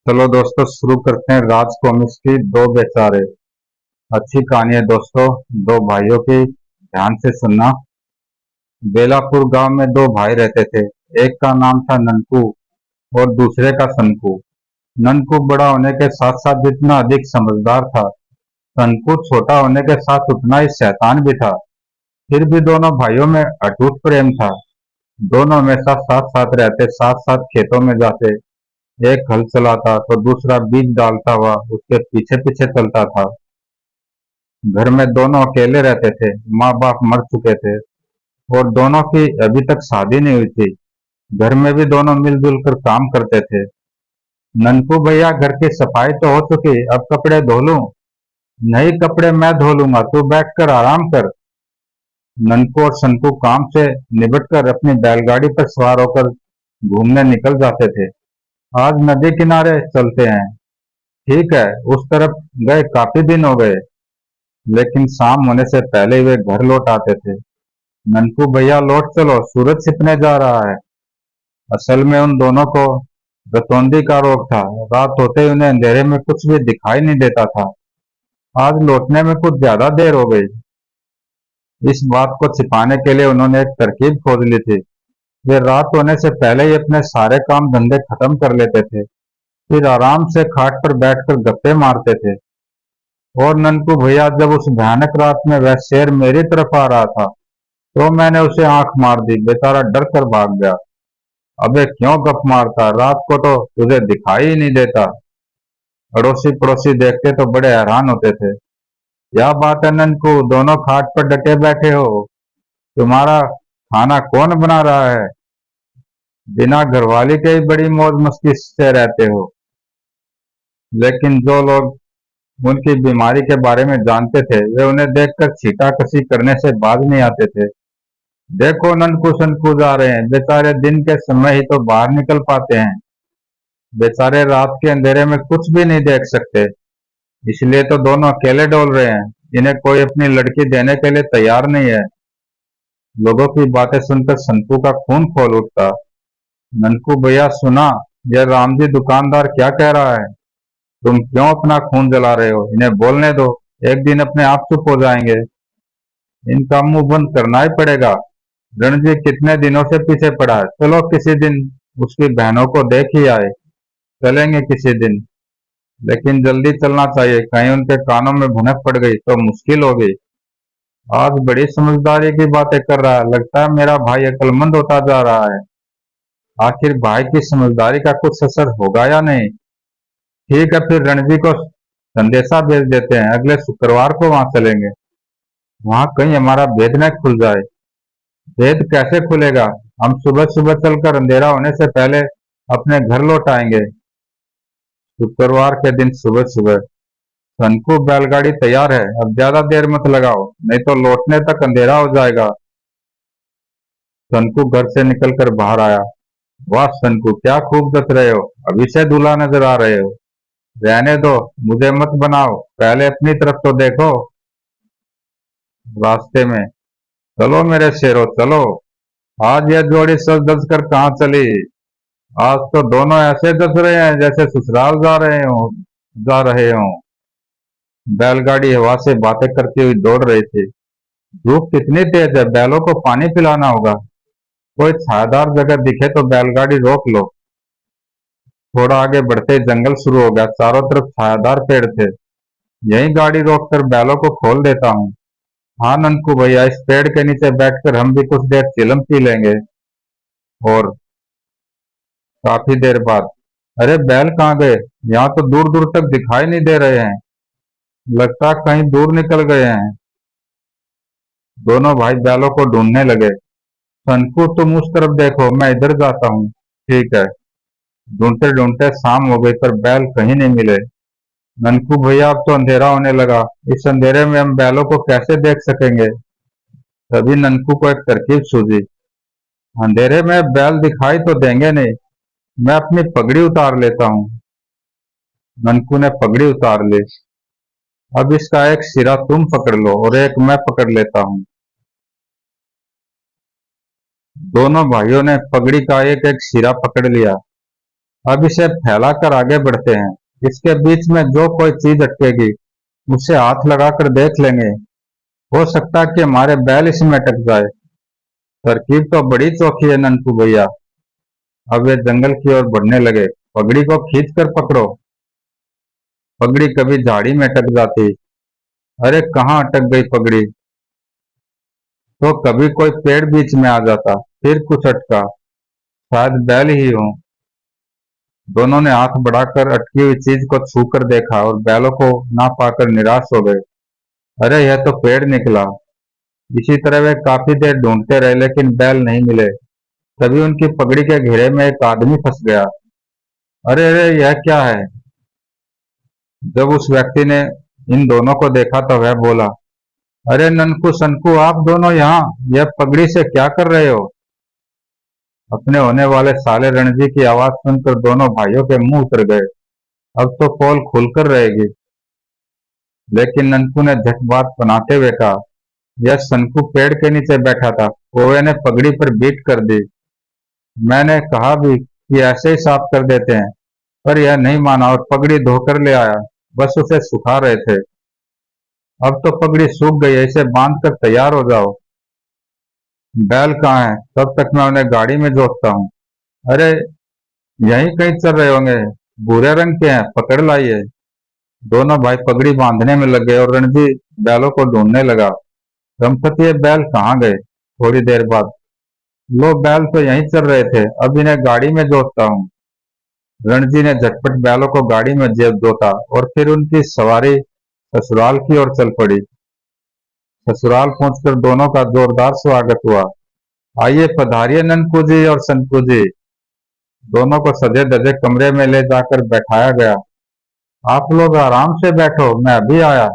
चलो दोस्तों शुरू करते हैं राज कॉमिक्स की दो बेचारे। अच्छी कहानी है दोस्तों। दो भाइयों की, ध्यान से सुनना। बेलापुर गांव में दो भाई रहते थे। एक का नाम था ननकू और दूसरे का सनकू। ननकू बड़ा होने के साथ साथ जितना अधिक समझदार था, सनकू छोटा होने के साथ उतना ही शैतान भी था। फिर भी दोनों भाइयों में अटूट प्रेम था। दोनों हमेशा साथ साथ रहते, साथ साथ खेतों में जाते। एक हल चलाता तो दूसरा बीज डालता हुआ उसके पीछे पीछे चलता था। घर में दोनों अकेले रहते थे। माँ बाप मर चुके थे और दोनों की अभी तक शादी नहीं हुई थी। घर में भी दोनों मिलजुल कर काम करते थे। ननकू भैया, घर की सफाई तो हो चुकी, अब कपड़े धो लूं? नहीं, कपड़े मैं धो लूंगा, तू बैठ कर आराम कर। ननकू और सनकू काम से निबट कर अपनी बैलगाड़ी पर सवार होकर घूमने निकल जाते थे। आज नदी किनारे चलते हैं। ठीक है, उस तरफ गए काफी दिन हो गए। लेकिन शाम होने से पहले ही वे घर लौट आते थे। ननकू भैया, लौट चलो, सूरज छिपने जा रहा है। असल में उन दोनों को रतौंधी का रोग था। रात होते ही उन्हें अंधेरे में कुछ भी दिखाई नहीं देता था। आज लौटने में कुछ ज्यादा देर हो गई। इस बात को छिपाने के लिए उन्होंने एक तरकीब खोज ली थी। वे रात होने से पहले ही अपने सारे काम धंधे खत्म कर लेते थे। फिर आराम से खाट पर बैठकर गप्पे मारते थे। और ननकू भैया, जब उस भयानक रात में वह शेर मेरी तरफ आ रहा था तो मैंने उसे आंख मार दी। बेचारा डर कर भाग गया। अबे क्यों गप मारता, रात को तो तुझे दिखाई ही नहीं देता। अड़ोसी पड़ोसी देखते तो बड़े हैरान होते थे। क्या बात है ननकू, दोनों खाट पर डटे बैठे हो? तुम्हारा खाना कौन बना रहा है? बिना घरवाली के ही बड़ी मौज मस्ती से रहते हो। लेकिन जो लोग उनकी बीमारी के बारे में जानते थे, वे उन्हें देखकर छींटाकशी करने से बाज नहीं आते थे। देखो ननकू सनकू जा रहे हैं, बेचारे दिन के समय ही तो बाहर निकल पाते हैं। बेचारे रात के अंधेरे में कुछ भी नहीं देख सकते, इसलिए तो दोनों अकेले डोल रहे हैं। इन्हें कोई अपनी लड़की देने के लिए तैयार नहीं है। लोगों की बातें सुनकर सनकू का खून खोल उठता। ननकू भैया सुना, यह रामजी दुकानदार क्या कह रहा है? तुम क्यों अपना खून जला रहे हो? इन्हें बोलने दो, एक दिन अपने आप चुप हो जाएंगे। इनका मुंह बंद करना ही पड़ेगा। रणजी कितने दिनों से पीछे पड़ा है। चलो किसी दिन उसकी बहनों को देख ही आए। चलेंगे किसी दिन, लेकिन जल्दी चलना चाहिए, कहीं उनके कानों में भनक पड़ गई तो मुश्किल हो गई। आज बड़ी समझदारी की बातें कर रहा है, लगता है मेरा भाई अक्लमंद होता जा रहा है। आखिर भाई की समझदारी का कुछ असर होगा या नहीं? ठीक है, फिर रणजी को संदेशा भेज देते हैं, अगले शुक्रवार को वहां चलेंगे। वहां कहीं हमारा भेद न खुल जाए। भेद कैसे खुलेगा? हम सुबह सुबह चलकर अंधेरा होने से पहले अपने घर लौट आएंगे। शुक्रवार के दिन सुबह सुबह। सनकू, बैलगाड़ी तैयार है, अब ज्यादा देर मत लगाओ, नहीं तो लौटने तक अंधेरा हो जाएगा। सनकू घर से निकलकर बाहर आया। वाह सनकू, क्या खूब जच रहे हो, अभी से दूल्हा नजर आ रहे हो। रहने दो, मुझे मत बनाओ, पहले अपनी तरफ तो देखो। रास्ते में, चलो मेरे शेरों चलो। आज यह जोड़ी सज धज कर कहाँ चली? आज तो दोनों ऐसे जच रहे हैं जैसे ससुराल जा रहे हों। बैलगाड़ी हवा से बातें करती हुई दौड़ रही थी। धूप कितनी तेज है, बैलों को पानी पिलाना होगा। कोई छायादार जगह दिखे तो बैलगाड़ी रोक लो। थोड़ा आगे बढ़ते ही जंगल शुरू हो गया, चारों तरफ छायादार पेड़ थे। यहीं गाड़ी रोककर बैलों को खोल देता हूँ। हाँ ननकू भैया, इस पेड़ के नीचे बैठकर हम भी कुछ देर चिलम पी लेंगे। और काफी देर बाद, अरे बैल कहाँ गए? यहाँ तो दूर दूर तक दिखाई नहीं दे रहे हैं, लगता है कहीं दूर निकल गए हैं। दोनों भाई बैलों को ढूंढने लगे। सनकू, तुम उस तरफ देखो, मैं इधर जाता हूँ। ठीक है। ढूंढते ढूंढते शाम हो गई पर बैल कहीं नहीं मिले। ननकू भैया, अब तो अंधेरा होने लगा, इस अंधेरे में हम बैलों को कैसे देख सकेंगे? तभी ननकू को एक तरकीब सूझी। अंधेरे में बैल दिखाई तो देंगे नहीं, मैं अपनी पगड़ी उतार लेता हूँ। ननकू ने पगड़ी उतार ली। अब इसका एक सिरा तुम पकड़ लो और एक मैं पकड़ लेता हूँ। दोनों भाइयों ने पगड़ी का एक एक सिरा पकड़ लिया। अब इसे फैलाकर आगे बढ़ते हैं। इसके बीच में जो कोई चीज अटकेगी उसे हाथ लगाकर देख लेंगे। हो सकता है कि हमारे बैल इसमें अटक जाए। तरकीब तो बड़ी चौखी है ननकू भैया। अब वे जंगल की ओर बढ़ने लगे। पगड़ी को खींच कर पकड़ो। पगड़ी कभी झाड़ी में अटक जाती। अरे कहाँ अटक गई पगड़ी। तो कभी कोई पेड़ बीच में आ जाता। फिर कुछ अटका, शायद बैल ही हो। दोनों ने हाथ बढ़ाकर अटकी हुई चीज को छू कर देखा और बैलों को ना पाकर निराश हो गए। अरे यह तो पेड़ निकला। इसी तरह वे काफी देर ढूंढते रहे लेकिन बैल नहीं मिले। तभी उनकी पगड़ी के घेरे में एक आदमी फंस गया। अरे अरे यह क्या है। जब उस व्यक्ति ने इन दोनों को देखा तो वह बोला, अरे ननकू सनकू, आप दोनों यहाँ यह पगड़ी से क्या कर रहे हो। अपने होने वाले साले रणजी की आवाज सुनकर दोनों भाइयों के मुंह उतर गए। अब तो पोल खुलकर रहेगी। लेकिन ननकू ने झट बात बनाते हुए कहा, यह सनकू पेड़ के नीचे बैठा था। कौवे ने पगड़ी पर बीट कर दी। मैंने कहा भी कि ऐसे ही साफ कर देते हैं, पर यह नहीं माना और पगड़ी धोकर ले आया। बस उसे सुखा रहे थे। अब तो पगड़ी सूख गई है, इसे बांध कर तैयार हो जाओ। बैल कहाँ है, तब तक मैं उन्हें गाड़ी में जोतता हूँ। अरे यहीं कहीं चल रहे होंगे, भूरे रंग के हैं, पकड़ लाइए। दोनों भाई पगड़ी बांधने में लग गए और रणजी बैलों को ढूंढने लगा। दंपति ये बैल कहाँ गए। थोड़ी देर बाद, लो बैल तो यहीं चल रहे थे, अब इन्हें गाड़ी में जोतता हूँ। रणजी ने झटपट बैलों को गाड़ी में जेब जोता और फिर उनकी सवारी ससुराल की ओर चल पड़ी। ससुराल पहुंचकर दोनों का जोरदार स्वागत हुआ। आइए पधारिए ननकू जी और सनकू जी। दोनों को सजे धजे कमरे में ले जाकर बैठाया गया। आप लोग आराम से बैठो, मैं अभी आया।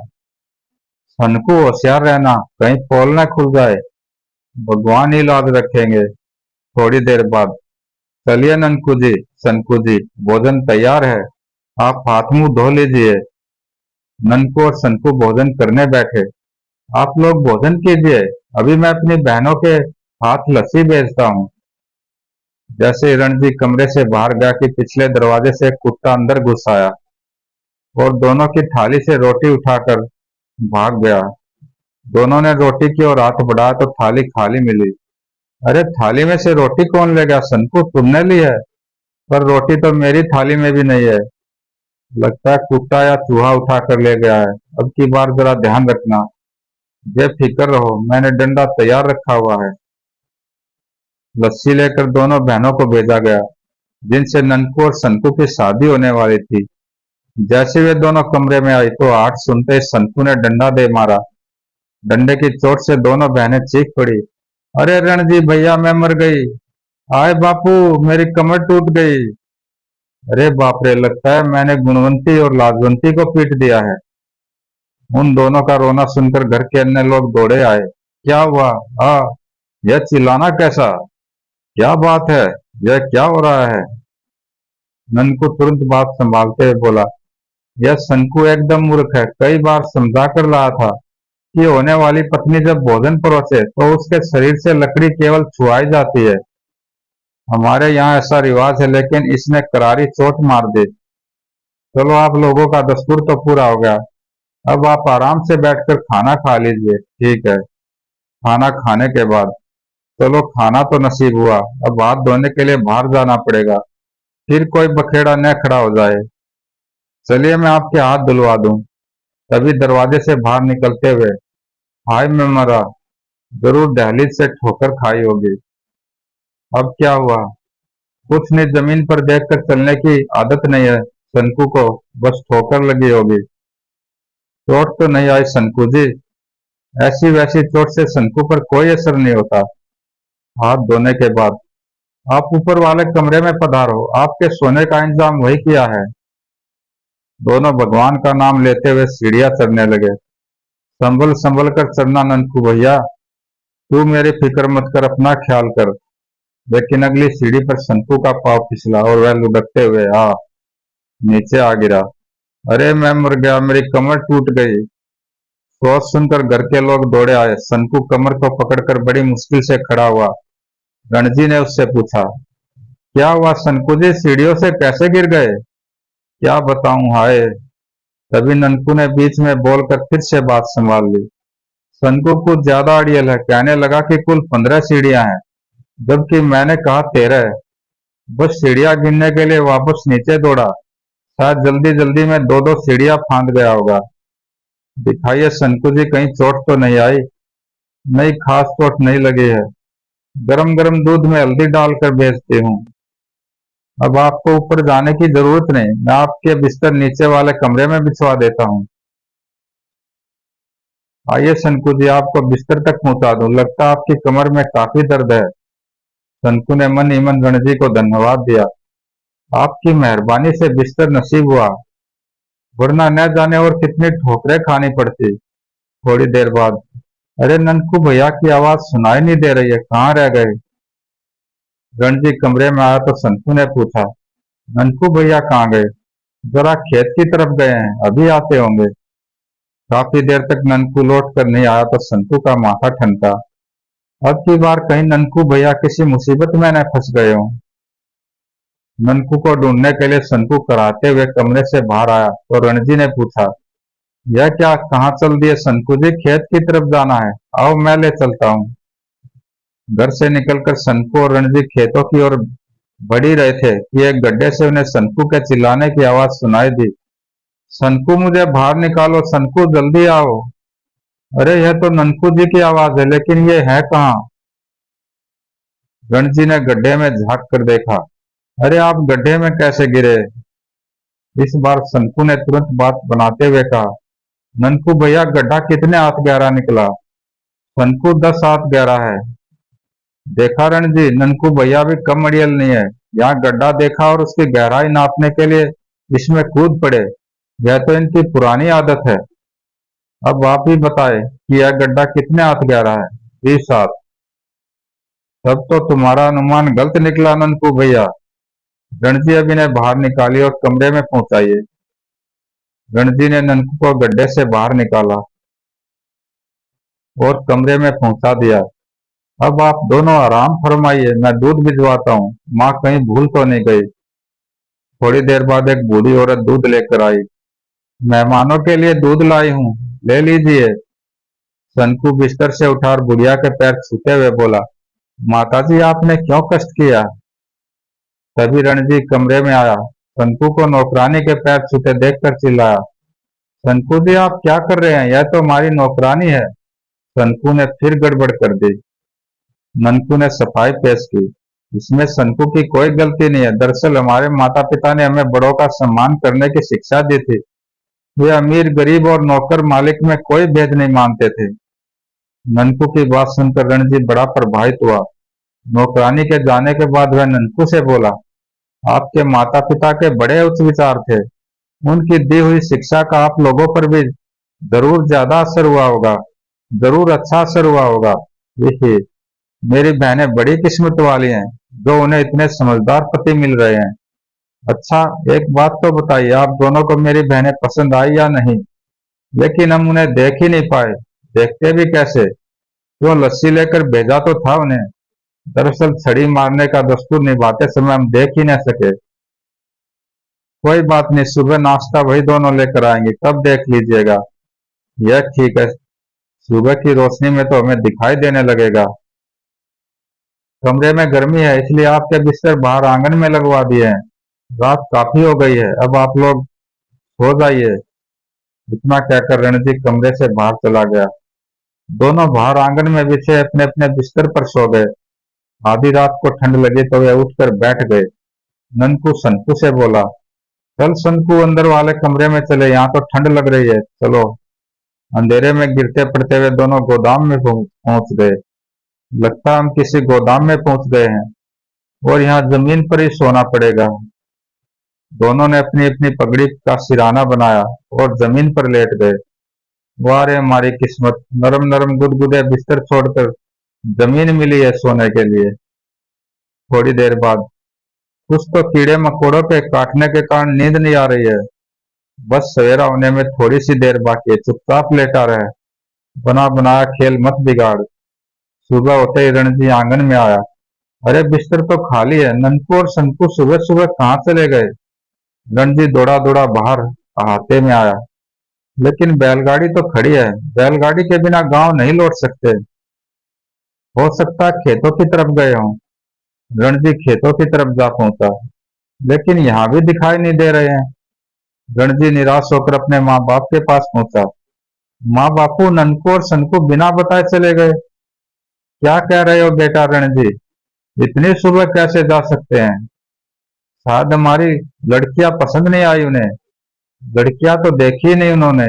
सनकू होशियार रहना, कहीं पोल न खुल जाए। भगवान ही लाज रखेंगे। थोड़ी देर बाद, चलिए ननकू जी, सनकू जी, भोजन तैयार है, आप हाथ मुंह धो लीजिए। ननकू और सनकू भोजन करने बैठे। आप लोग भोजन कीजिए, अभी मैं अपनी बहनों के हाथ लस्सी भेजता हूँ। जैसे रणजी कमरे से बाहर गया कि पिछले दरवाजे से एक कुत्ता अंदर घुस आया और दोनों की थाली से रोटी उठाकर भाग गया। दोनों ने रोटी की ओर हाथ बढ़ाया तो थाली खाली मिली। अरे थाली में से रोटी कौन ले गया। सनकू तुमने ली है, पर रोटी तो मेरी थाली में भी नहीं है। लगता है कुत्ता या चूहा उठा कर ले गया है। अब की बार जरा ध्यान रखना। बेफिक्र रहो, मैंने डंडा तैयार रखा हुआ है। लस्सी लेकर दोनों बहनों को भेजा गया, जिनसे ननकू और सनकू की शादी होने वाली थी। जैसे वे दोनों कमरे में आई तो आठ सुनते ही सनकू ने डंडा दे मारा। डंडे की चोट से दोनों बहनें चीख पड़ी, अरे रणजी भैया मैं मर गई। आए बापू, मेरी कमर टूट गई। अरे बाप रे, लगता है मैंने गुणवंती और लाजवंती को पीट दिया है। उन दोनों का रोना सुनकर घर के अन्य लोग दौड़े आए। क्या हुआ। हाँ, यह चिल्लाना कैसा। क्या बात है, यह क्या हो रहा है। ननकू तुरंत बात संभालते हुए बोला, यह सनकू एकदम मूर्ख है। कई बार समझा कर लाया था कि होने वाली पत्नी जब भोजन परोसे तो उसके शरीर से लकड़ी केवल छुआई जाती है। हमारे यहाँ ऐसा रिवाज है, लेकिन इसने करारी चोट मार दी। चलो आप लोगों का दस्तूर तो पूरा हो गया, अब आप आराम से बैठकर खाना खा लीजिए। ठीक है। खाना खाने के बाद, चलो खाना तो नसीब हुआ, अब हाथ धोने के लिए बाहर जाना पड़ेगा, फिर कोई बखेड़ा न खड़ा हो जाए। चलिए मैं आपके हाथ धुलवा दूं। तभी दरवाजे से बाहर निकलते हुए, हाय मैं मरा, जरूर दहलीज से ठोकर खाई होगी। अब क्या हुआ। कुछ ने जमीन पर देखकर चलने की आदत नहीं है सनकू को, बस ठोकर लगी होगी। चोट तो नहीं आई सनकू जी। ऐसी वैसी चोट से सनकू पर कोई असर नहीं होता। हाथ धोने के बाद आप ऊपर वाले कमरे में पधारो, आपके सोने का इंतजाम वही किया है। दोनों भगवान का नाम लेते हुए सीढ़ियां चढ़ने लगे। संभल संभल कर चढ़ना ननकू भैया, तू मेरी फिक्र मत कर, अपना ख्याल कर। लेकिन अगली सीढ़ी पर सनकू का पांव फिसला और वह लुढ़कते हुए नीचे आ गिरा। अरे मैं मर गया, मेरी कमर टूट गई। सोच सुनकर घर के लोग दौड़े आए। सनकू कमर को पकड़कर बड़ी मुश्किल से खड़ा हुआ। रणजी ने उससे पूछा, क्या हुआ सनकू जी, सीढ़ियों से कैसे गिर गए? क्या बताऊं, हाय। तभी ननकू ने बीच में बोलकर फिर से बात संभाल ली। सनकू कुछ ज्यादा अड़ियल है, कहने लगा कि कुल 15 सीढ़ियां हैं, जबकि मैंने कहा 13। बस सीढ़ियां गिनने के लिए वापस नीचे दौड़ा। शायद जल्दी जल्दी में दो दो सीढ़ियां फांद गया होगा। दिखाइए सनकू जी, कहीं चोट तो नहीं आई? नहीं, खास चोट नहीं लगी है। गरम गरम दूध में हल्दी डालकर भेजती हूँ। अब आपको ऊपर जाने की जरूरत नहीं, मैं आपके बिस्तर नीचे वाले कमरे में बिछवा देता हूँ। आइए सनकू जी, आपको बिस्तर तक पहुंचा दूं, लगता है आपकी कमर में काफी दर्द है। सनकू ने मन ही मन रणजी को धन्यवाद दिया। आपकी मेहरबानी से बिस्तर नसीब हुआ, वरना न जाने और कितनी ठोकरें खानी पड़ती। थोड़ी देर बाद, अरे ननकू भैया की आवाज सुनाई नहीं दे रही है, कहाँ रह गए? रणजी कमरे में आया तो सनकू ने पूछा, ननकू भैया कहाँ गए? जरा खेत की तरफ गए हैं, अभी आते होंगे। काफी देर तक ननकू लौट कर नहीं आया तो सनकू का माथा ठनका। अब की बार कहीं ननकू भैया किसी मुसीबत में न फंस गए हों। ननकू को ढूंढने के लिए सनकू कराते हुए कमरे से बाहर आया तो रणजी ने पूछा, यह क्या, कहाँ चल दिए सनकू जी? खेत की तरफ जाना है, आओ मैं ले चलता हूँ। घर से निकलकर सनकू और रणजी खेतों की ओर बढ़ ही रहे थे कि एक गड्ढे से उन्हें सनकू के चिल्लाने की आवाज सुनाई दी। सनकू, मुझे बाहर निकालो, सनकू जल्दी आओ। अरे यह तो ननकू जी की आवाज है, लेकिन ये है कहाँ? रणजी ने गड्ढे में झांक कर देखा। अरे आप गड्ढे में कैसे गिरे? इस बार सनकू ने तुरंत बात बनाते हुए कहा, ननकू भैया गड्ढा कितने हाथ गहरा निकला? सनकू 10 हाथ गहरा है। देखा रणजी, ननकू भैया भी कम अड़ियल नहीं है। यहाँ गड्ढा देखा और उसकी गहराई नापने के लिए इसमें कूद पड़े। यह तो इनकी पुरानी आदत है। अब आप ही बताए कि यह गड्ढा कितने हाथ गहरा है? 20 हाथ। तब तो तुम्हारा अनुमान गलत निकला ननकू भैया। रणजी अब इन्हें बाहर निकालिए और कमरे में पहुंचाइए। रणजी ने ननकू को गड्ढे से बाहर निकाला और कमरे में पहुंचा दिया। अब आप दोनों आराम फरमाइए, मैं दूध भिजवाता हूँ, माँ कहीं भूल तो नहीं गई। थोड़ी देर बाद एक बूढ़ी औरत दूध लेकर आई। मेहमानों के लिए दूध लाई हूँ, ले लीजिए। सनकू बिस्तर से उठा और बुढ़िया के पैर छूते हुए बोला, माताजी आपने क्यों कष्ट किया? तभी रणजी कमरे में आया, सनकू को नौकरानी के पैर छूते देखकर चिल्लाया, सनकू जी आप क्या कर रहे हैं? यह तो हमारी नौकरानी है। सनकू ने फिर गड़बड़ कर दी। ननकू ने सफाई पेश की, इसमें सनकू की कोई गलती नहीं है। दरअसल हमारे माता पिता ने हमें बड़ों का सम्मान करने की शिक्षा दी थी। वे अमीर गरीब और नौकर मालिक में कोई भेद नहीं मानते थे। ननकू की बात सुनकर रणजी बड़ा प्रभावित हुआ। नौकरानी के जाने के बाद वह ननकू से बोला, आपके माता पिता के बड़े उच्च विचार थे। उनकी दी हुई शिक्षा का आप लोगों पर भी जरूर ज्यादा असर हुआ होगा, जरूर अच्छा असर हुआ होगा। देखिए, मेरी बहनें बड़ी किस्मत वाली हैं जो उन्हें इतने समझदार पति मिल रहे हैं। अच्छा, एक बात तो बताइए, आप दोनों को मेरी बहनें पसंद आई या नहीं? लेकिन हम उन्हें देख ही नहीं पाए। देखते भी कैसे? क्यों, लस्सी लेकर भेजा तो था उन्हें। दरअसल छड़ी मारने का दस्तूर निभाते समय हम देख ही न सके। कोई बात नहीं, सुबह नाश्ता वही दोनों लेकर आएंगे, तब देख लीजिएगा। यह ठीक है, सुबह की रोशनी में तो हमें दिखाई देने लगेगा। कमरे में गर्मी है, इसलिए आपके बिस्तर बाहर आंगन में लगवा दिए हैं। रात काफी हो गई है, अब आप लोग सो जाइए। इतना कहकर रणजी कमरे से बाहर चला गया। दोनों बाहर आंगन में बिछे अपने अपने बिस्तर पर सो गए। आधी रात को ठंड लगी तो वे उठकर बैठ गए। ननकू सनकू से बोला, चल सनकू, अंदर वाले कमरे में चले, यहाँ तो ठंड लग रही है, चलो। अंधेरे में गिरते पड़ते हुए दोनों गोदाम में पहुंच गए। लगता हम किसी गोदाम में पहुंच गए हैं और यहाँ जमीन पर ही सोना पड़ेगा। दोनों ने अपनी अपनी पगड़ी का सिराना बनाया और जमीन पर लेट गए। वाह रे हमारी किस्मत, नरम नरम गुदगुदे बिस्तर छोड़कर जमीन मिली है सोने के लिए। थोड़ी देर बाद, कुछ तो कीड़े मकोड़ों के काटने के कारण नींद नहीं आ रही है। बस सवेरा होने में थोड़ी सी देर बाकी है, चुपचाप लेटा रहे, बना बनाया खेल मत बिगाड़। सुबह होते ही रणजी आंगन में आया। अरे बिस्तर तो खाली है। ननकू और शंकु सुबह सुबह कहाँ चले गए? रणजी दौड़ा दौड़ा बाहर अहाते में आया। लेकिन बैलगाड़ी तो खड़ी है। बैलगाड़ी के बिना गांव नहीं लौट सकते। हो सकता है खेतों की तरफ गए हों। रणजी खेतों की तरफ जा पहुंचा, लेकिन यहाँ भी दिखाई नहीं दे रहे हैं। रणजी निराश होकर अपने माँ बाप के पास पहुंचा। माँ बापू, ननकू और शंकु बिना बताए चले गए। क्या कह रहे हो बेटा रणजी? इतनी सुबह कैसे जा सकते हैं? शायद हमारी लड़कियां पसंद नहीं आई उन्हें। लड़कियां तो देखी ही नहीं उन्होंने।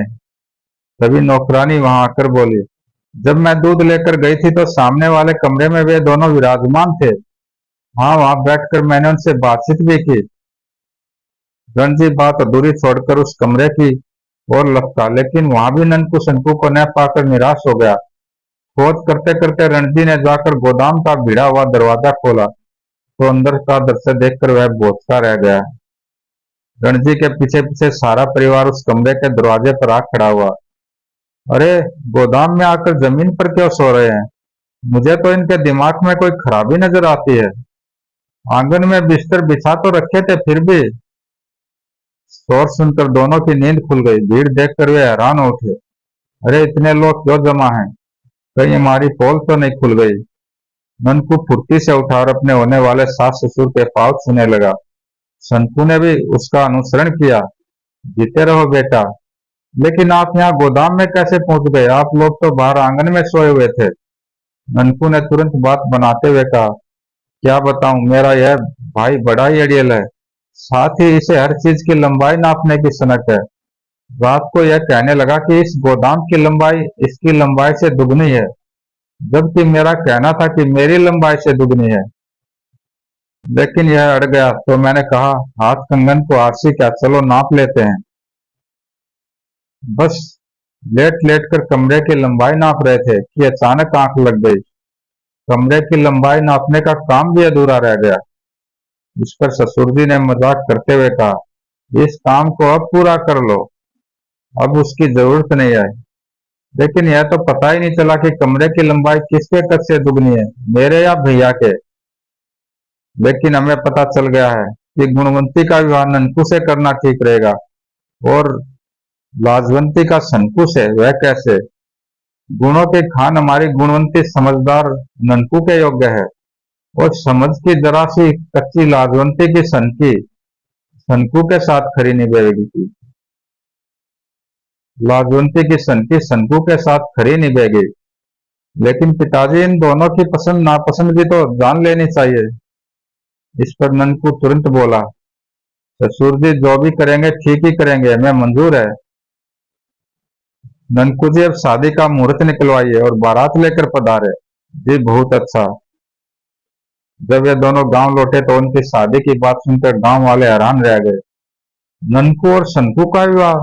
तभी नौकरानी वहां आकर बोली, जब मैं दूध लेकर गई थी तो सामने वाले कमरे में वे दोनों विराजमान थे। हाँ, वहां बैठकर मैंने उनसे बातचीत भी की। रणजी बात अधूरी छोड़कर उस कमरे की ओर लपका, लेकिन वहां भी ननकू शंकु को न पाकर निराश हो गया। खोज करते करते रणजी ने जाकर गोदाम का भिड़ा हुआ दरवाजा खोला, तो अंदर का दृश्य देखकर वह बोचता रह गया। रणजी के पीछे पीछे सारा परिवार उस कमरे के दरवाजे पर आ खड़ा हुआ। अरे, गोदाम में आकर जमीन पर क्यों सो रहे हैं? मुझे तो इनके दिमाग में कोई खराबी नजर आती है। आंगन में बिस्तर बिछा तो रखे थे, फिर भी। शोर सुनकर दोनों की नींद खुल गई। भीड़ देखकर वे हैरान हो उठे। अरे, इतने लोग क्यों जमा हैं? कहीं हमारी पोल तो नहीं खुल गई? ननकू फुर्ती से उठा और अपने होने वाले सास ससुर के पाँव छूने लगा। शंकु ने भी उसका अनुसरण किया। जीते रहो बेटा। लेकिन आप यहाँ गोदाम में कैसे पहुंच गए? आप लोग तो बाहर आंगन में सोए हुए थे। ननकू ने तुरंत बात बनाते हुए कहा, क्या बताऊं, मेरा यह भाई बड़ा ही अड़ियल है। साथ ही इसे हर चीज की लंबाई नापने की सनक है। रात को यह कहने लगा कि इस गोदाम की लंबाई इसकी लंबाई से दुगनी है, जबकि मेरा कहना था कि मेरी लंबाई से दुगनी है। लेकिन यह अड़ गया, तो मैंने कहा, हाथ कंगन को आरसी क्या, चलो नाप लेते हैं। बस लेट लेट कर कमरे की लंबाई नाप रहे थे कि अचानक आंख लग गई। कमरे की लंबाई नापने का काम भी अधूरा रह गया। इस पर ससुर जी ने मजाक करते हुए कहा, इस काम को अब पूरा कर लो, अब उसकी जरूरत नहीं है। लेकिन यह तो पता ही नहीं चला कि कमरे की लंबाई किसके कद से दुगनी है, मेरे या भैया के। लेकिन हमें पता चल गया है कि गुणवंती का विवाह ननकू से करना ठीक रहेगा, और लाजवंती का शंकु से। वह कैसे? गुणों के खान हमारी गुणवंती समझदार ननकू के योग्य है, और समझ की जरा सी कच्ची लाजवंती की सनकी शंकु के साथ खरी निभेगी। लाजवंती की सनकी शंकु के साथ खरी निभेगी। लेकिन पिताजी, इन दोनों की पसंद नापसंद भी तो जान लेनी चाहिए। इस पर ननकू तुरंत बोला, ससुर जी जो भी करेंगे ठीक ही करेंगे, हमें मंजूर है। ननकू जी, अब शादी का मुहूर्त निकलवाइए और बारात लेकर पधारे। जी बहुत अच्छा। जब ये दोनों गांव लौटे तो उनकी शादी की बात सुनकर गांव वाले हैरान रह गए। ननकू और शंकु का विवाह?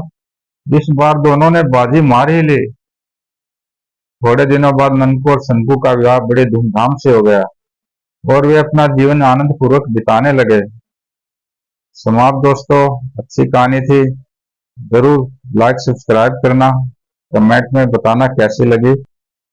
इस बार दोनों ने बाजी मार ही ली। थोड़े दिनों बाद ननकू और शंकु का विवाह बड़े धूमधाम से हो गया, और वे अपना जीवन आनंद पूर्वक बिताने लगे। समाप्त दोस्तों। अच्छी कहानी थी। जरूर लाइक सब्सक्राइब करना, कमेंट में बताना कैसी लगी।